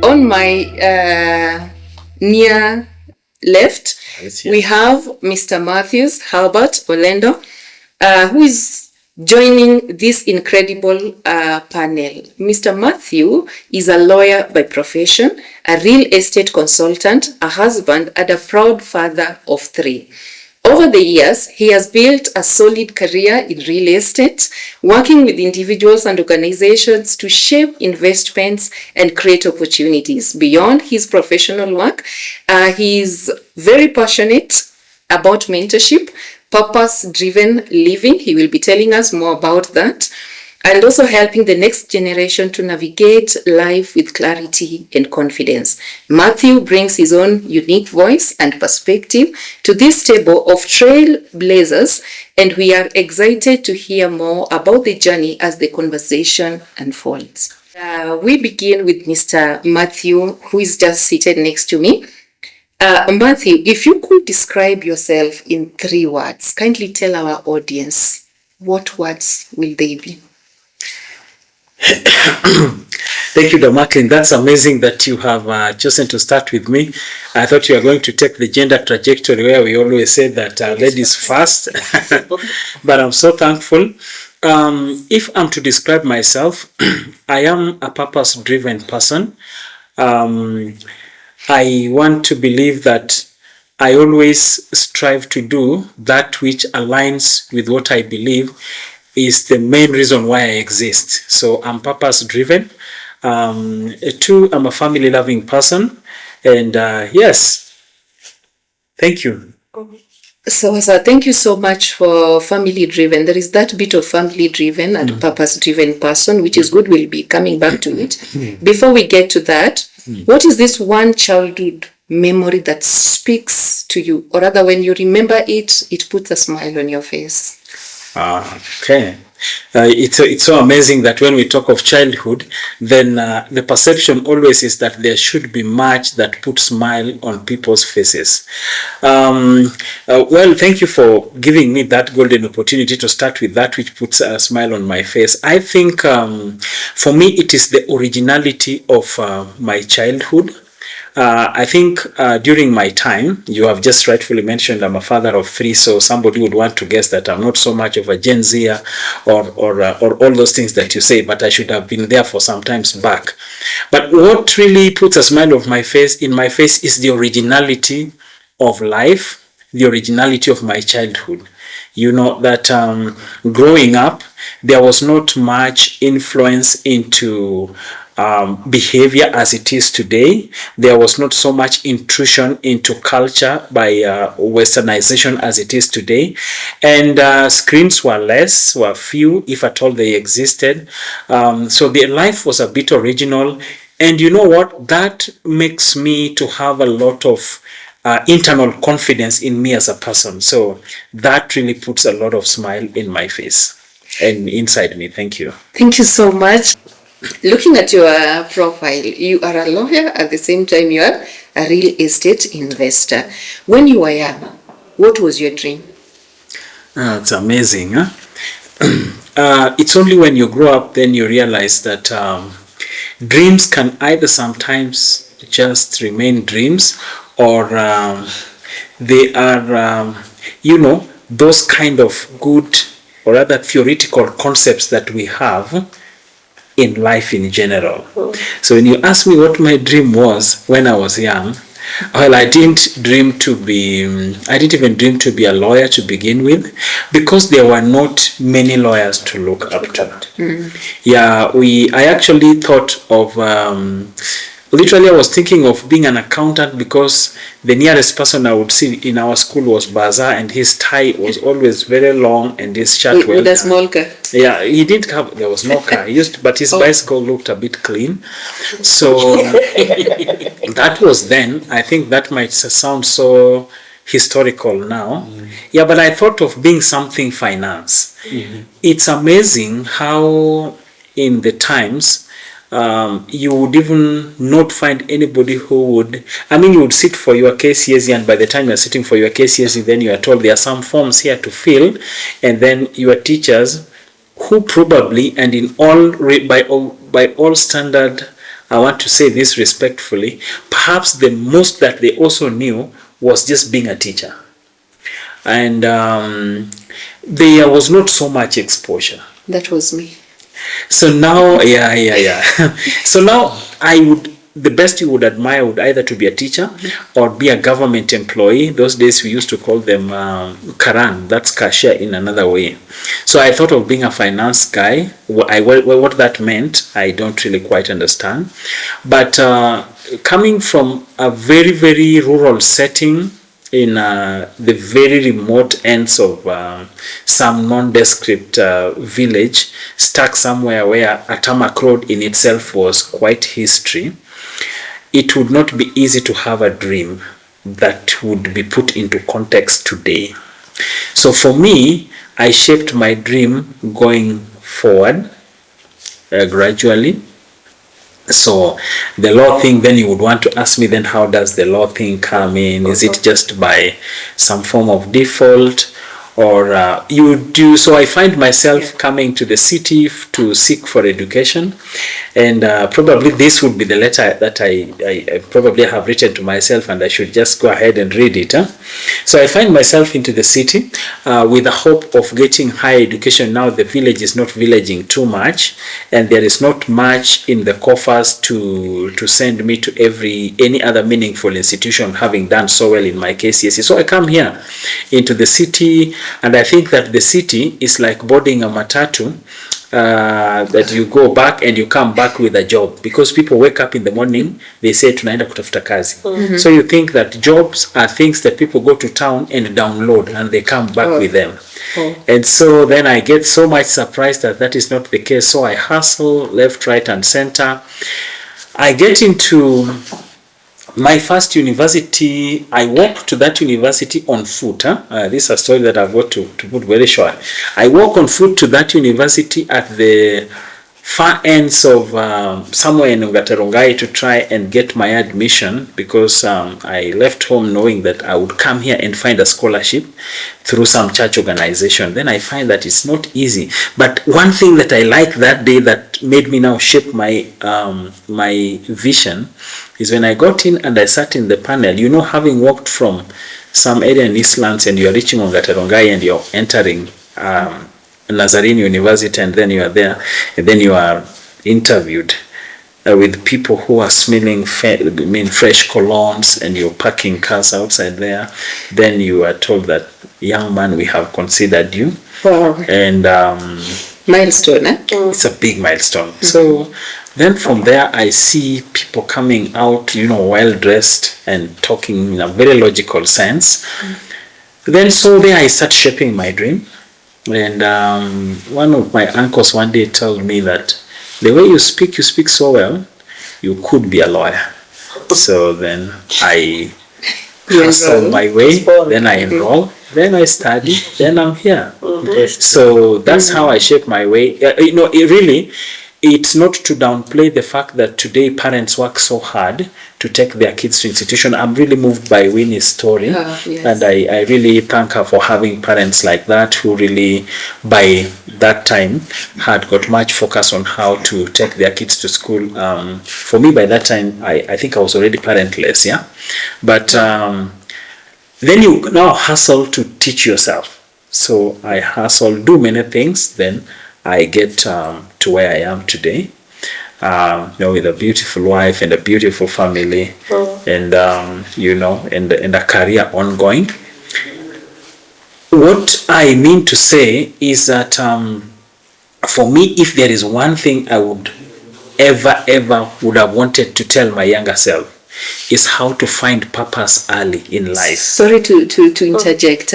On my near left, we have Mr. Mathew Herbert Orlando, who is joining this incredible panel. Mr. Mathew is a lawyer by profession, a real estate consultant, a husband, and a proud father of 3. Over the years, he has built a solid career in real estate, working with individuals and organizations to shape investments and create opportunities. Beyond his professional work, he is very passionate about mentorship, purpose-driven living. He will be telling us more about that, and also helping the next generation to navigate life with clarity and confidence. Mathew brings his own unique voice and perspective to this table of trailblazers, and we are excited to hear more about the journey as the conversation unfolds. We begin with Mr. Mathew, who is just seated next to me. Mathew, if you could describe yourself in 3 words, kindly tell our audience, what words will they be? Thank you, Damakrin. That's amazing that you have chosen to start with me. I thought you were going to take the gender trajectory where we always say that ladies first, but I'm so thankful. If I'm to describe myself, I am a purpose-driven person. I want to believe that I always strive to do that which aligns with what I believe is the main reason why I exist. So I'm purpose-driven. 2, I'm a family-loving person. And yes, thank you. So, thank you so much for family-driven. There is that bit of family-driven and purpose-driven person, which is good. We'll be coming back to it. Before we get to that, what is this one childhood memory that speaks to you? Or rather, when you remember it, it puts a smile on your face. Okay. It's so amazing that when we talk of childhood, then the perception always is that there should be much that puts smile on people's faces. Well, thank you for giving me that golden opportunity to start with that which puts a smile on my face. I think for me it is the originality of my childhood. I think during my time, you have just rightfully mentioned I'm a father of 3, so somebody would want to guess that I'm not so much of a Gen Zer or all those things that you say, but I should have been there for some times back. But what really puts a smile on my face is the originality of life, the originality of my childhood. You know that growing up, there was not much influence into behavior as it is today. There was not so much intrusion into culture by westernization as it is today. And screens were few, if at all they existed. So the life was a bit original. And you know what? That makes me to have a lot of internal confidence in me as a person. So that really puts a lot of smile in my face and inside me. Thank you. Thank you so much. Looking at your profile, you are a lawyer, at the same time you are a real estate investor. When you were young, what was your dream? It's amazing. Huh? It's only when you grow up then you realize that dreams can either sometimes just remain dreams or they are, those kind of good or rather theoretical concepts that we have in life in general. So when you ask me what my dream was when I was young, well, I didn't even dream to be a lawyer to begin with, because there were not many lawyers to look up to. Yeah, I actually thought of literally I was thinking of being an accountant, because the nearest person I would see in our school was Bazaar, and his tie was always very long and his shirt with a small car. Yeah, he didn't have, there was no car. But his bicycle looked a bit clean. So that was then. I think that might sound so historical now. Yeah, but I thought of being something finance. It's amazing how in the times you would even not find anybody who would, you would sit for your KCSE, and by the time you're sitting for your KCSE, then you are told there are some forms here to fill, and then your teachers, who probably, and in all by all standard I want to say this respectfully, perhaps the most that they also knew was just being a teacher. And there was not so much exposure. That was me. So now, so now the best you would admire would either to be a teacher or be a government employee. Those days we used to call them Karan, that's cashier in another way. So I thought of being a finance guy. What that meant, I don't really quite understand. But coming from a very, very rural setting, in the very remote ends of some nondescript village, stuck somewhere where a tarmac road in itself was quite history, it would not be easy to have a dream that would be put into context today. So for me, I shaped my dream going forward gradually. So the law thing, then you would want to ask me, then how does the law thing come in? Is it just by some form of default, or you do? So I find myself coming to the city to seek for education, and probably this would be the letter that I probably have written to myself, and I should just go ahead and read it. So I find myself into the city with the hope of getting higher education. Now the village is not villaging too much, and there is not much in the coffers to send me to any other meaningful institution, having done so well in my KCSE. So I come here into the city, and I think that the city is like boarding a matatu, that you go back and you come back with a job, because people wake up in the morning, they say tunaenda kutafuta kazi. So you think that jobs are things that people go to town and download and they come back with them. And so then I get so much surprised that is not the case. So I hustle left, right and center. I get into my first university. I walk to that university on foot. This is a story that I've got to put very short. I walk on foot to that university at the far ends of somewhere in Rongai to try and get my admission, because I left home knowing that I would come here and find a scholarship through some church organization. Then I find that it's not easy. But one thing that I like that day that made me now shape my my vision is when I got in and I sat in the panel. You know, having walked from some area in Eastlands and you're reaching Rongai and you're entering Nazarene University, and then you are there, and then you are interviewed with people who are smelling fresh colognes, and you're parking cars outside there. Then you are told that, young man, we have considered you. Wow. And milestone, eh? It's a big milestone. So then from there I see people coming out, you know, well dressed and talking in a very logical sense. Then so there I start shaping my dream. And one of my uncles one day told me that the way you speak so well, you could be a lawyer. So then I hustle my way, then I enroll, then I study, then I'm here. So that's how I shape my way. You know, it's not to downplay the fact that today parents work so hard to take their kids to institution. I'm really moved by Winnie's story. Yes. And I really thank her for having parents like that who really, by that time, had got much focus on how to take their kids to school. For me, by that time, I think I was already parentless, yeah? But then you now hustle to teach yourself. So I hustle, do many things, then I get to where I am today, you know, with a beautiful wife and a beautiful family, and you know, and a career ongoing. What I mean to say is that for me, if there is one thing I would ever would have wanted to tell my younger self, is how to find purpose early in life. Sorry to interject.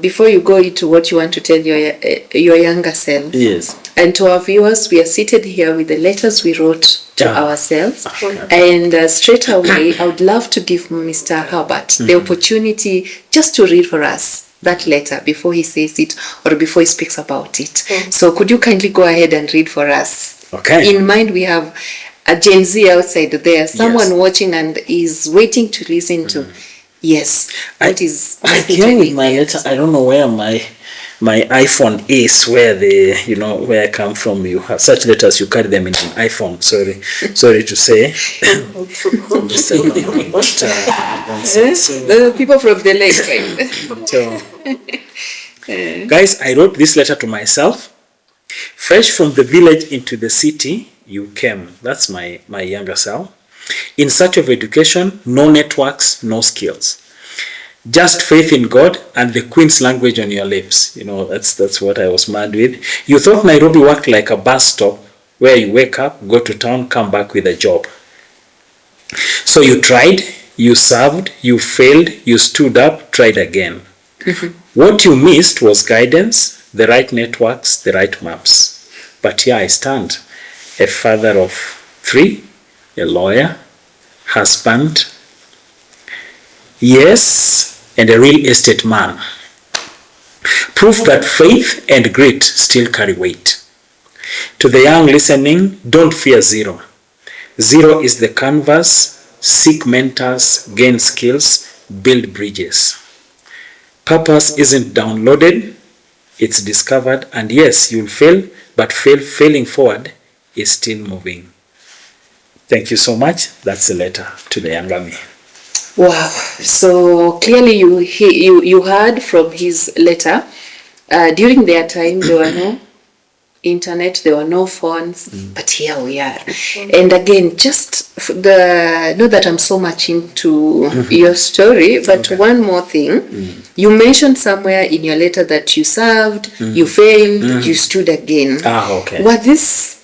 Before you go into what you want to tell your younger self. Yes. And to our viewers, we are seated here with the letters we wrote to ourselves. And straight away, I would love to give Mr. Herbert the opportunity just to read for us that letter before he says it or before he speaks about it. So could you kindly go ahead and read for us? Okay. In mind, we have a Gen Z outside there, someone watching and is waiting to listen to. Yes. I came with my letter. I don't know where my my iPhone is where where I come from. You have such letters, you carry them in an iPhone. Sorry to say. The people from the lake. Guys, I wrote this letter to myself. Fresh from the village into the city, you came. That's my younger self. In search of education, no networks, no skills. Just faith in God and the Queen's language on your lips. That's what I was mad with. You thought Nairobi worked like a bus stop where you wake up, go to town, come back with a job. So you tried, you served, you failed, you stood up, tried again. What you missed was guidance, the right networks, the right maps. But here I stand, a father of 3, a lawyer, husband, yes, and a real estate man. Proof that faith and grit still carry weight. To the young listening, don't fear zero. Zero is the canvas. Seek mentors, gain skills, build bridges. Purpose isn't downloaded, it's discovered. And yes, you'll fail, but failing forward is still moving. Thank you so much. That's the letter to the younger me. Wow. So clearly you heard from his letter. During their time, there were no internet, there were no phones, but here we are. And again, just not that I'm so much into your story, but one more thing. You mentioned somewhere in your letter that you served, you failed, you stood again. Okay. Was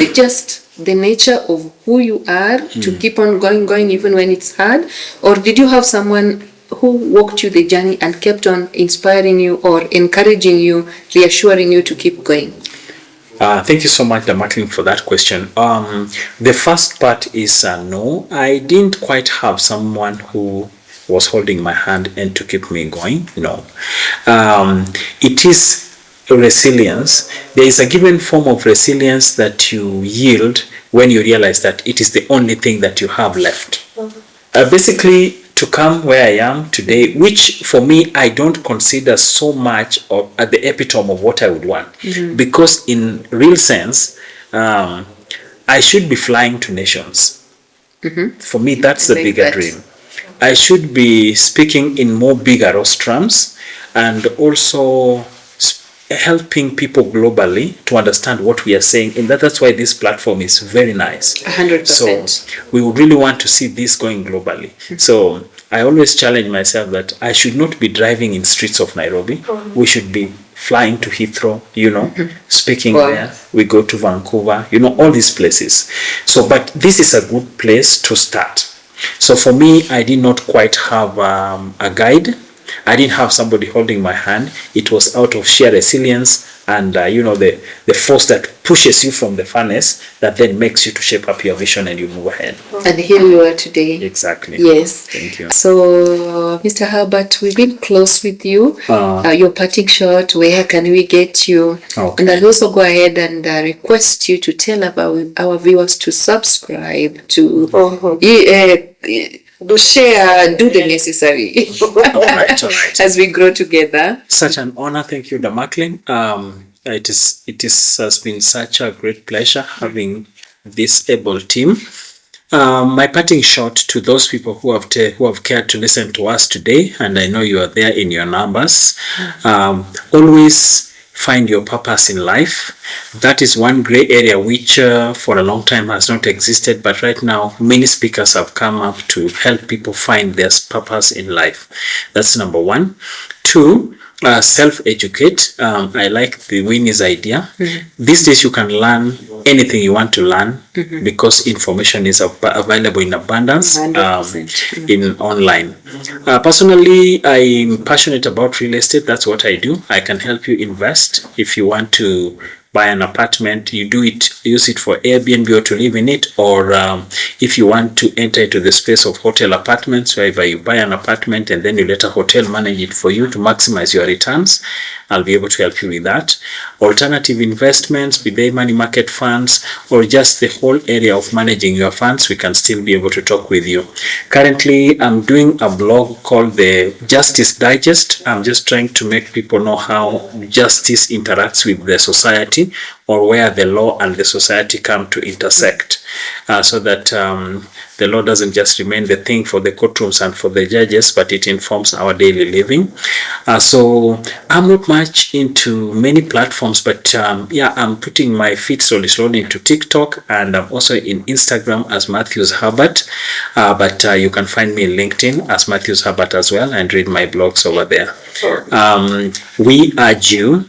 it just the nature of who you are to keep on going even when it's hard? Or did you have someone who walked you the journey and kept on inspiring you or encouraging you, reassuring you to keep going? Thank you so much, Damakling, for that question. The first part is no, I didn't quite have someone who was holding my hand and to keep me going. No. It is resilience. There is a given form of resilience that you yield when you realize that it is the only thing that you have left. Basically, to come where I am today, which for me, I don't consider so much of at the epitome of what I would want. Because in real sense, I should be flying to nations. For me, that's the bigger dream. I should be speaking in more bigger rostrums and also helping people globally to understand what we are saying, and that's why this platform is very nice. 100%. So we would really want to see this going globally. So I always challenge myself that I should not be driving in streets of Nairobi. We should be flying to Heathrow, speaking there. We go to Vancouver, all these places. So, but this is a good place to start. So for me, I did not quite have a guide. I didn't have somebody holding my hand. It was out of sheer resilience and, the force that pushes you from the furnace that then makes you to shape up your vision and you move ahead. And here you are today. Exactly. Yes. Thank you. So, Mr. Herbert, we've been close with you. Your parting shot, where can we get you? Okay. And I'll also go ahead and request you to tell our viewers to subscribe, to share, do the necessary. All right. As we grow together. Such an honor. Thank you, Damakling. It has been such a great pleasure having this able team. My parting shot to those people who have cared to listen to us today, and I know you are there in your numbers. Always find your purpose in life. That is one gray area which for a long time has not existed, but right now many speakers have come up to help people find their purpose in life. That's number 1. 2, self-educate. I like the Winnie's idea. These days you can learn anything you want to learn because information is available in abundance in online. Personally, I'm passionate about real estate. That's what I do. I can help you invest if you want to buy an apartment, you use it for Airbnb or to live in it, or if you want to enter into the space of hotel apartments, whereby you buy an apartment and then you let a hotel manage it for you to maximize your returns, I'll be able to help you with that. Alternative investments, be they money market funds, or just the whole area of managing your funds, we can still be able to talk with you. Currently, I'm doing a blog called the Justice Digest. I'm just trying to make people know how justice interacts with the society, or where the law and the society come to intersect, so that the law doesn't just remain the thing for the courtrooms and for the judges, but it informs our daily living. So I'm not much into many platforms, but I'm putting my feet slowly into TikTok, and I'm also in Instagram as Mathew Herbert, but you can find me in LinkedIn as Mathew Herbert as well, and read my blogs over there. We urge you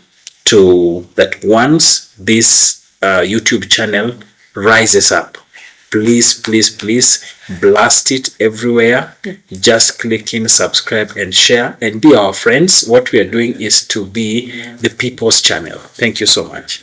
that once this YouTube channel rises up, please blast it everywhere. Just click in, subscribe and share, and be our friends. What we are doing is to be the people's channel. Thank you so much.